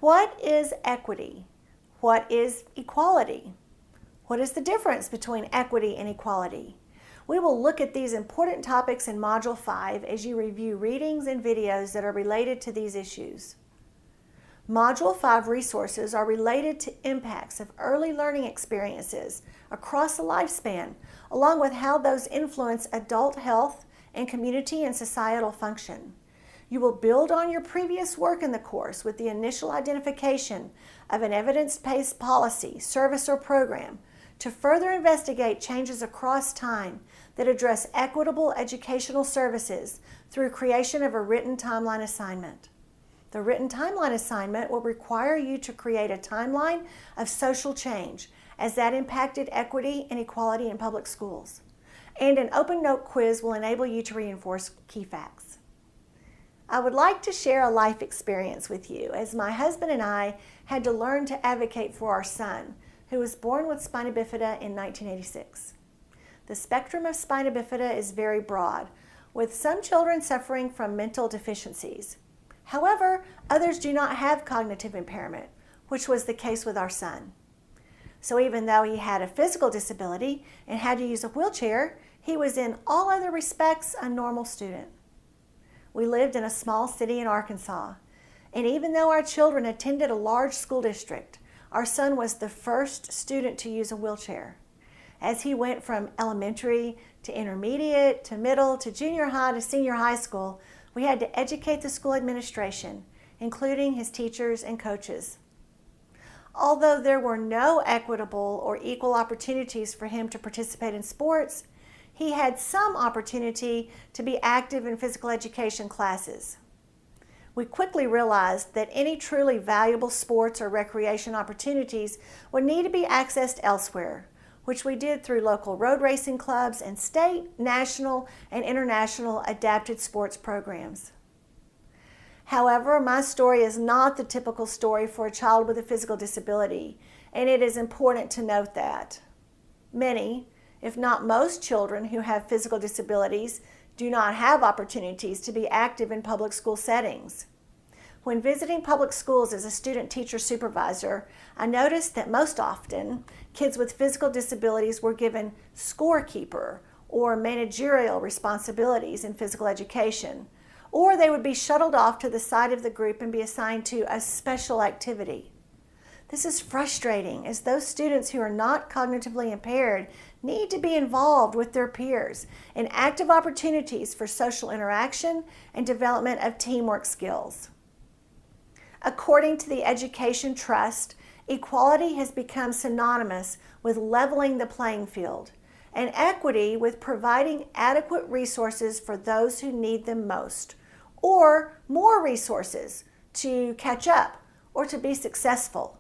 What is equity? What is equality? What is the difference between equity and equality? We will look at these important topics in Module 5 as you review readings and videos that are related to these issues. Module 5 resources are related to impacts of early learning experiences across the lifespan, along with how those influence adult health and community and societal function. You will build on your previous work in the course with the initial identification of an evidence-based policy, service, or program to further investigate changes across time that address equitable educational services through creation of a written timeline assignment. The written timeline assignment will require you to create a timeline of social change as that impacted equity and equality in public schools. And an open note quiz will enable you to reinforce key facts. I would like to share a life experience with you as my husband and I had to learn to advocate for our son, who was born with spina bifida in 1986. The spectrum of spina bifida is very broad, with some children suffering from mental deficiencies. However, others do not have cognitive impairment, which was the case with our son. So even though he had a physical disability and had to use a wheelchair, he was in all other respects a normal student. We lived in a small city in Arkansas, and even though our children attended a large school district, our son was the first student to use a wheelchair. As he went from elementary to intermediate to middle to junior high to senior high school, we had to educate the school administration, including his teachers and coaches. Although there were no equitable or equal opportunities for him to participate in sports, he had some opportunity to be active in physical education classes. We quickly realized that any truly valuable sports or recreation opportunities would need to be accessed elsewhere, which we did through local road racing clubs and state, national, and international adapted sports programs. However, my story is not the typical story for a child with a physical disability, and it is important to note that. Many, if not most children who have physical disabilities do not have opportunities to be active in public school settings. When visiting public schools as a student-teacher supervisor, I noticed that most often kids with physical disabilities were given scorekeeper or managerial responsibilities in physical education, or they would be shuttled off to the side of the group and be assigned to a special activity. This is frustrating as those students who are not cognitively impaired need to be involved with their peers in active opportunities for social interaction and development of teamwork skills. According to the Education Trust, equality has become synonymous with leveling the playing field, and equity with providing adequate resources for those who need them most, or more resources to catch up or to be successful.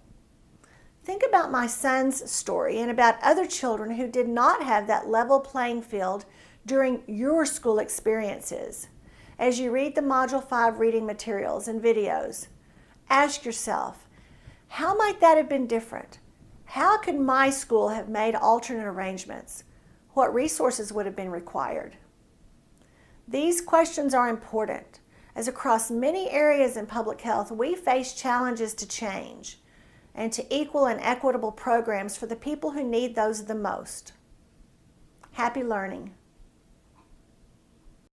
Think about my son's story and about other children who did not have that level playing field during your school experiences. As you read the Module 5 reading materials and videos, ask yourself, how might that have been different? How could my school have made alternate arrangements? What resources would have been required? These questions are important, as across many areas in public health, we face challenges to change and to equal and equitable programs for the people who need those the most. Happy learning.